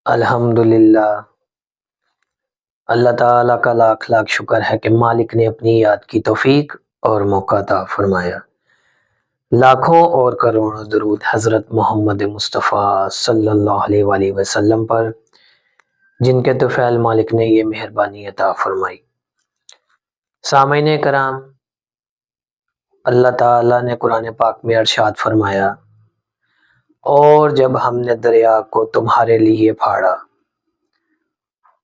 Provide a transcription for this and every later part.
الحمدللہ، اللہ تعالیٰ کا لاکھ لاکھ شکر ہے کہ مالک نے اپنی یاد کی توفیق اور موقع عطا فرمایا۔ لاکھوں اور کروڑوں درود حضرت محمد مصطفیٰ صلی اللہ علیہ وآلہ وسلم پر، جن کے طفیل مالک نے یہ مہربانی عطا فرمائی۔ سامعین کرام، اللہ تعالیٰ نے قرآن پاک میں ارشاد فرمایا، اور جب ہم نے دریا کو تمہارے لیے پھاڑا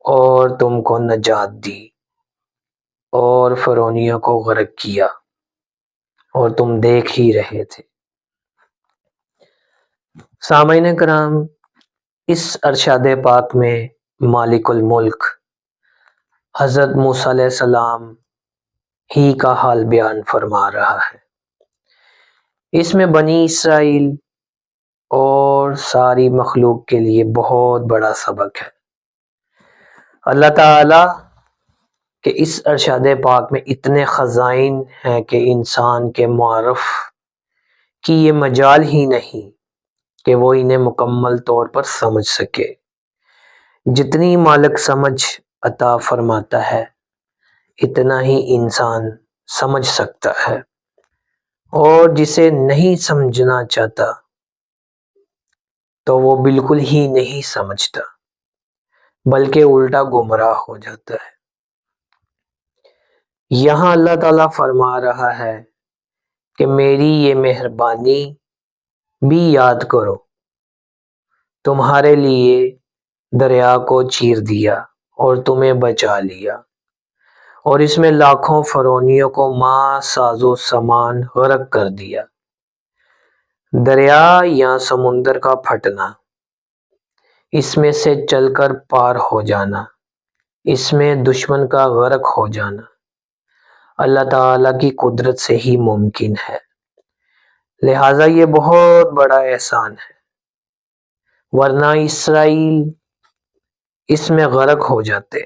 اور تم کو نجات دی اور فرعونیوں کو غرق کیا اور تم دیکھ ہی رہے تھے۔ سامعین کرام، اس ارشاد پاک میں مالک الملک حضرت موسیٰ علیہ السلام ہی کا حال بیان فرما رہا ہے۔ اس میں بنی اسرائیل اور ساری مخلوق کے لیے بہت بڑا سبق ہے۔ اللہ تعالیٰ کہ اس ارشاد پاک میں اتنے خزائن ہیں کہ انسان کے معرف کی یہ مجال ہی نہیں کہ وہ انہیں مکمل طور پر سمجھ سکے۔ جتنی مالک سمجھ عطا فرماتا ہے اتنا ہی انسان سمجھ سکتا ہے، اور جسے نہیں سمجھنا چاہتا تو وہ بالکل ہی نہیں سمجھتا، بلکہ الٹا گمراہ ہو جاتا ہے۔ یہاں اللہ تعالیٰ فرما رہا ہے کہ میری یہ مہربانی بھی یاد کرو، تمہارے لیے دریا کو چیر دیا اور تمہیں بچا لیا، اور اس میں لاکھوں فرعونیوں کو ماں ساز و سامان غرق کر دیا۔ دریا یا سمندر کا پھٹنا، اس میں سے چل کر پار ہو جانا، اس میں دشمن کا غرق ہو جانا اللہ تعالیٰ کی قدرت سے ہی ممکن ہے، لہٰذا یہ بہت بڑا احسان ہے، ورنہ اسرائیل اس میں غرق ہو جاتے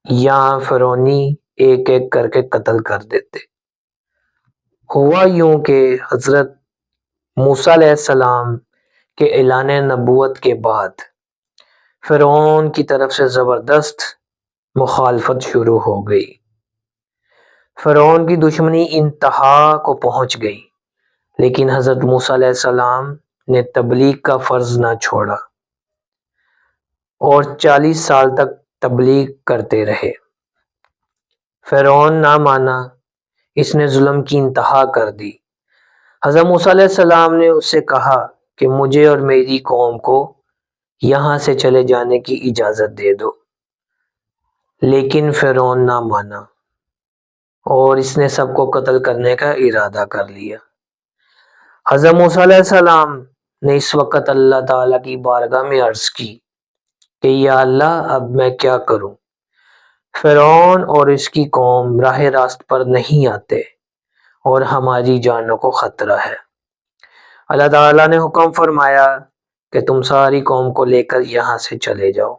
یا فرعونی ایک ایک کر کے قتل کر دیتے۔ ہوا یوں کہ حضرت موسیٰ علیہ السلام کے اعلان نبوت کے بعد فرعون کی طرف سے زبردست مخالفت شروع ہو گئی۔ فرعون کی دشمنی انتہا کو پہنچ گئی، لیکن حضرت موسیٰ علیہ السلام نے تبلیغ کا فرض نہ چھوڑا اور 40 سال تک تبلیغ کرتے رہے۔ فرعون نہ مانا، اس نے ظلم کی انتہا کر دی۔ حضرت موسیٰ علیہ السلام نے اس سے کہا کہ مجھے اور میری قوم کو یہاں سے چلے جانے کی اجازت دے دو، لیکن فرعون نہ مانا اور اس نے سب کو قتل کرنے کا ارادہ کر لیا۔ حضرت موسیٰ علیہ السلام نے اس وقت اللہ تعالیٰ کی بارگاہ میں عرض کی کہ یا اللہ، اب میں کیا کروں؟ فرعون اور اس کی قوم راہ راست پر نہیں آتے اور ہماری جانوں کو خطرہ ہے۔ اللہ تعالیٰ نے حکم فرمایا کہ تم ساری قوم کو لے کر یہاں سے چلے جاؤ۔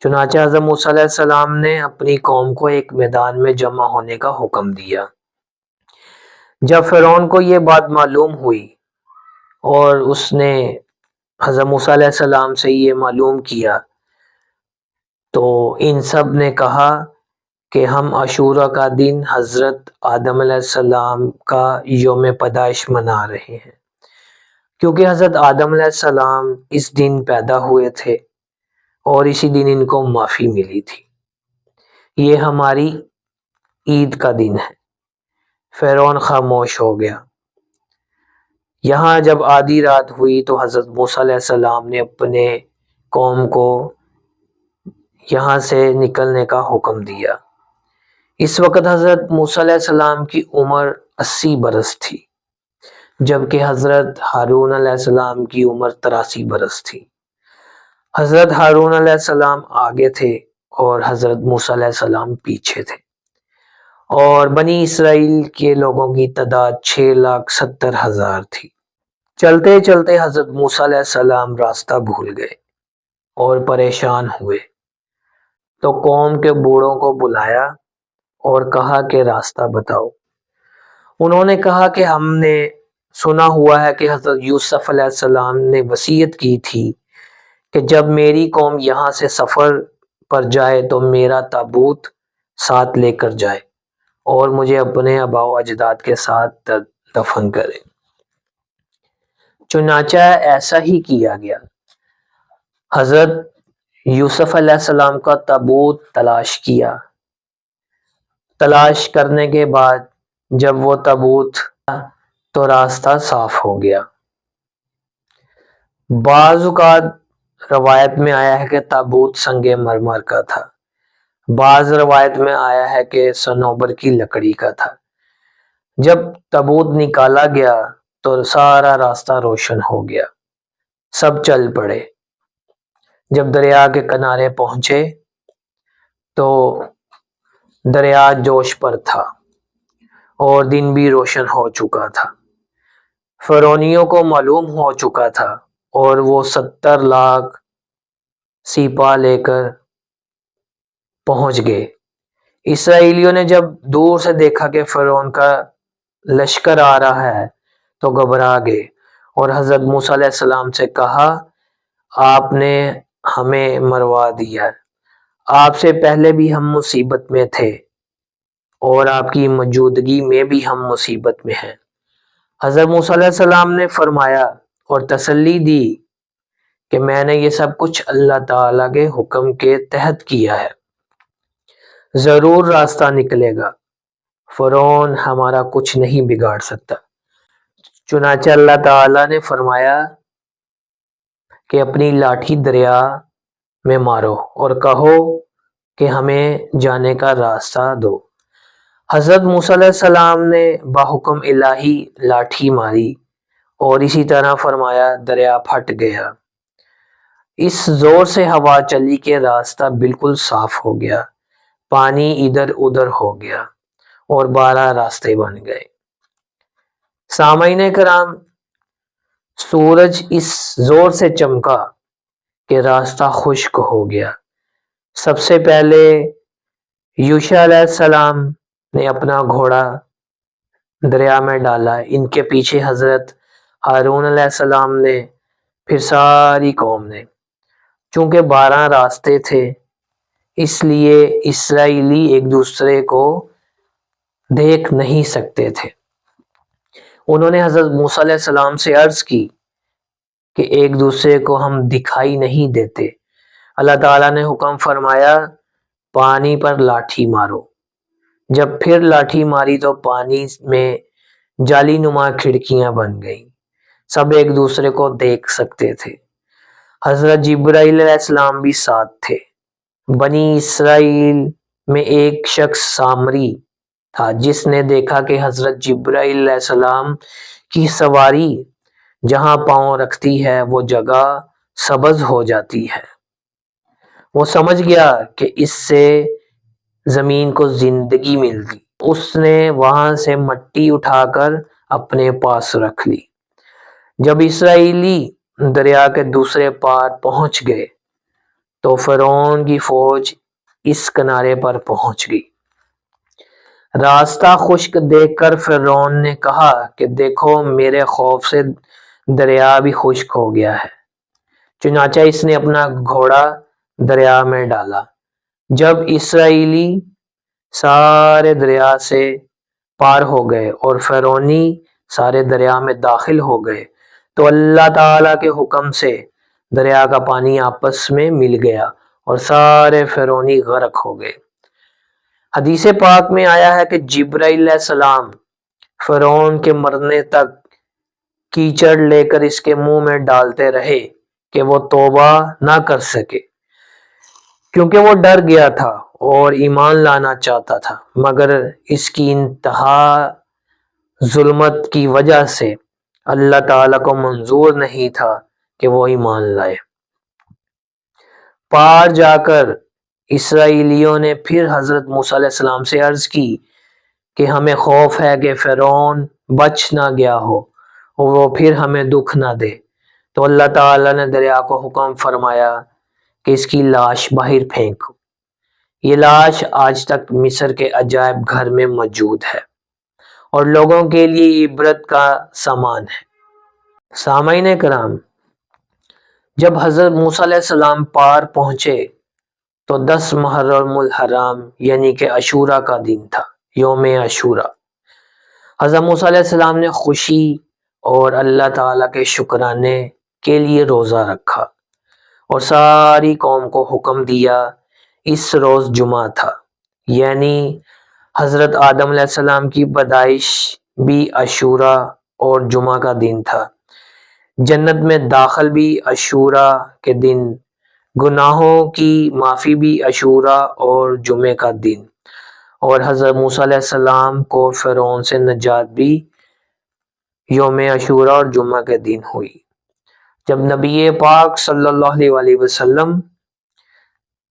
چنانچہ حضرت موسیٰ علیہ السلام نے اپنی قوم کو ایک میدان میں جمع ہونے کا حکم دیا۔ جب فرعون کو یہ بات معلوم ہوئی اور اس نے حضرت موسیٰ علیہ السلام سے یہ معلوم کیا تو ان سب نے کہا کہ ہم عاشوراء کا دن حضرت آدم علیہ السلام کا یوم پیدائش منا رہے ہیں، کیونکہ حضرت آدم علیہ السلام اس دن پیدا ہوئے تھے اور اسی دن ان کو معافی ملی تھی۔ یہ ہماری عید کا دن ہے۔ فرعون خاموش ہو گیا۔ یہاں جب آدھی رات ہوئی تو حضرت موسیٰ علیہ السلام نے اپنے قوم کو یہاں سے نکلنے کا حکم دیا۔ اس وقت حضرت موسیٰ علیہ السلام کی عمر 80 برس تھی، جبکہ حضرت ہارون علیہ السلام کی عمر 83 برس تھی۔ حضرت ہارون علیہ السلام آگے تھے اور حضرت موسیٰ علیہ السلام پیچھے تھے، اور بنی اسرائیل کے لوگوں کی تعداد 6,70,000 تھی۔ چلتے چلتے حضرت موسیٰ علیہ السلام راستہ بھول گئے اور پریشان ہوئے، تو قوم کے بوڑھوں کو بلایا اور کہا کہ راستہ بتاؤ۔ انہوں نے کہا کہ ہم نے سنا ہوا ہے کہ حضرت یوسف علیہ السلام نے وصیت کی تھی کہ جب میری قوم یہاں سے سفر پر جائے تو میرا تابوت ساتھ لے کر جائے اور مجھے اپنے آباء و اجداد کے ساتھ دفن کرے۔ چنانچہ ایسا ہی کیا گیا۔ حضرت یوسف علیہ السلام کا تابوت تلاش کیا۔ تلاش کرنے کے بعد جب وہ تابوت تو راستہ صاف ہو گیا۔ بعض اوقات روایت میں آیا ہے کہ تابوت سنگ مرمر کا تھا، بعض روایت میں آیا ہے کہ صنوبر کی لکڑی کا تھا۔ جب تابوت نکالا گیا تو سارا راستہ روشن ہو گیا، سب چل پڑے۔ جب دریا کے کنارے پہنچے تو دریا جوش پر تھا اور دن بھی روشن ہو چکا تھا۔ فرعونیوں کو معلوم ہو چکا تھا اور وہ 70 لاکھ سپاہ لے کر پہنچ گئے۔ اسرائیلیوں نے جب دور سے دیکھا کہ فرعون کا لشکر آ رہا ہے تو گھبرا گئے اور حضرت موسیٰ علیہ السلام سے کہا، آپ نے ہمیں مروا دیا، آپ سے پہلے بھی ہم مصیبت میں تھے اور آپ کی موجودگی میں بھی ہم مصیبت میں ہیں۔ حضرت موسیٰ علیہ السلام نے فرمایا اور تسلی دی کہ میں نے یہ سب کچھ اللہ تعالیٰ کے حکم کے تحت کیا ہے، ضرور راستہ نکلے گا، فرعون ہمارا کچھ نہیں بگاڑ سکتا۔ چنانچہ اللہ تعالیٰ نے فرمایا کہ اپنی لاٹھی دریا میں مارو اور کہو کہ ہمیں جانے کا راستہ دو۔ حضرت موسیٰ علیہ السلام نے بحکم الہی لاٹھی ماری اور اسی طرح فرمایا، دریا پھٹ گیا۔ اس زور سے ہوا چلی کہ راستہ بالکل صاف ہو گیا، پانی ادھر ادھر ہو گیا اور 12 راستے بن گئے۔ سامعین کرام، سورج اس زور سے چمکا کہ راستہ خشک ہو گیا۔ سب سے پہلے یوشع علیہ السلام نے اپنا گھوڑا دریا میں ڈالا، ان کے پیچھے حضرت ہارون علیہ السلام نے، پھر ساری قوم نے۔ چونکہ 12 راستے تھے اس لیے اسرائیلی ایک دوسرے کو دیکھ نہیں سکتے تھے۔ انہوں نے حضرت موسیٰ علیہ السلام سے عرض کی کہ ایک دوسرے کو ہم دکھائی نہیں دیتے۔ اللہ تعالیٰ نے حکم فرمایا، پانی پر لاٹھی مارو۔ جب پھر لاٹھی ماری تو پانی میں جالی نما کھڑکیاں بن گئیں، سب ایک دوسرے کو دیکھ سکتے تھے۔ حضرت جبرائیل علیہ السلام بھی ساتھ تھے۔ بنی اسرائیل میں ایک شخص سامری تھا جس نے دیکھا کہ حضرت جبرائیل علیہ السلام کی سواری جہاں پاؤں رکھتی ہے وہ جگہ سبز ہو جاتی ہے۔ وہ سمجھ گیا کہ اس سے زمین کو زندگی ملتی۔ اس نے وہاں سے مٹی اٹھا کر اپنے پاس رکھ لی۔ جب اسرائیلی دریا کے دوسرے پار پہنچ گئے تو فرعون کی فوج اس کنارے پر پہنچ گئی۔ راستہ خشک دیکھ کر فرعون نے کہا کہ دیکھو، میرے خوف سے دریا بھی خشک ہو گیا ہے۔ چنانچہ اس نے اپنا گھوڑا دریا میں ڈالا۔ جب اسرائیلی سارے دریا سے پار ہو گئے اور فرعونی سارے دریا میں داخل ہو گئے تو اللہ تعالیٰ کے حکم سے دریا کا پانی آپس میں مل گیا اور سارے فرعونی غرق ہو گئے۔ حدیث پاک میں آیا ہے کہ جبرائیل علیہ السلام فرعون کے مرنے تک کیچڑ لے کر اس کے منہ میں ڈالتے رہے کہ وہ توبہ نہ کر سکے، کیونکہ وہ ڈر گیا تھا اور ایمان لانا چاہتا تھا، مگر اس کی انتہا ظلمت کی وجہ سے اللہ تعالیٰ کو منظور نہیں تھا کہ وہ ایمان لائے۔ پار جا کر اسرائیلیوں نے پھر حضرت موسیٰ علیہ السلام سے عرض کی کہ ہمیں خوف ہے کہ فرعون بچ نہ گیا ہو اور وہ پھر ہمیں دکھ نہ دے۔ تو اللہ تعالیٰ نے دریا کو حکم فرمایا کہ اس کی لاش باہر پھینکو۔ یہ لاش آج تک مصر کے عجائب گھر میں موجود ہے اور لوگوں کے لیے عبرت کا سامان ہے۔ سامعین کرام، جب حضرت موسیٰ علیہ السلام پار پہنچے تو 10 محرم الحرام یعنی کہ عاشورہ کا دن تھا، یوم عاشورہ۔ حضرت موسیٰ علیہ السلام نے خوشی اور اللہ تعالیٰ کے شکرانے کے لیے روزہ رکھا اور ساری قوم کو حکم دیا۔ اس روز جمعہ تھا، یعنی حضرت آدم علیہ السلام کی پیدائش بھی عاشورہ اور جمعہ کا دن تھا۔ جنت میں داخل بھی عاشورہ کے دن، گناہوں کی معافی بھی عاشورہ اور جمعے کا دن، اور حضرت موسیٰ علیہ السلام کو فرعون سے نجات بھی یوم عاشورہ اور جمعہ کے دن ہوئی۔ جب نبی پاک صلی اللہ علیہ وسلم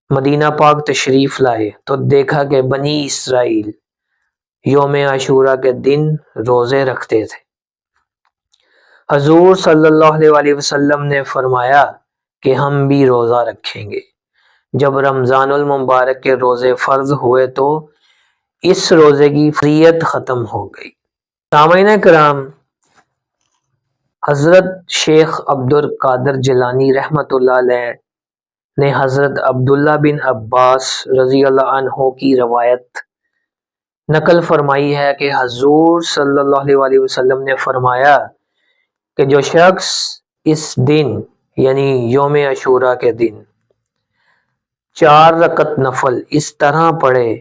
مدینہ پاک تشریف لائے تو دیکھا کہ بنی اسرائیل یوم عاشورہ کے دن روزے رکھتے تھے۔ حضور صلی اللہ علیہ وسلم نے فرمایا کہ ہم بھی روزہ رکھیں گے۔ جب رمضان المبارک کے روزے فرض ہوئے تو اس روزے کی فضیلت ختم ہو گئی۔ سامعین کرام، حضرت شیخ عبد القادر جیلانی رحمۃ اللہ علیہ نے حضرت عبداللہ بن عباس رضی اللہ عنہ کی روایت نقل فرمائی ہے کہ حضور صلی اللہ علیہ وسلم نے فرمایا کہ جو شخص اس دن یعنی یوم عاشورہ کے دن 4 رکعت نفل اس طرح پڑھے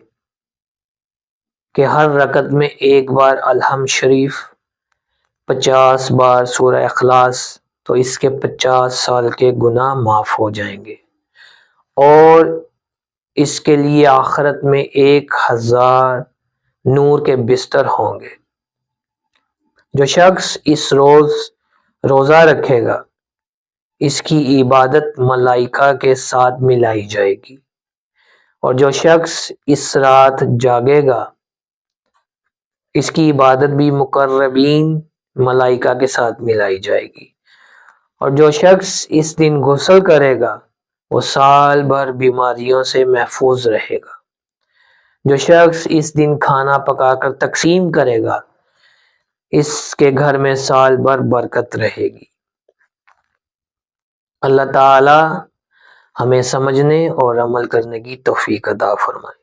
کہ ہر رکعت میں ایک بار الحمد شریف، 50 بار سورہ اخلاص، تو اس کے 50 سال کے گناہ معاف ہو جائیں گے اور اس کے لیے آخرت میں 1000 نور کے بستر ہوں گے۔ جو شخص اس روز روزہ رکھے گا اس کی عبادت ملائکہ کے ساتھ ملائی جائے گی، اور جو شخص اس رات جاگے گا اس کی عبادت بھی مقربین ملائکہ کے ساتھ ملائی جائے گی، اور جو شخص اس دن غسل کرے گا وہ سال بھر بیماریوں سے محفوظ رہے گا۔ جو شخص اس دن کھانا پکا کر تقسیم کرے گا اس کے گھر میں سال بھر برکت رہے گی۔ اللہ تعالی ہمیں سمجھنے اور عمل کرنے کی توفیق عطا فرمائے۔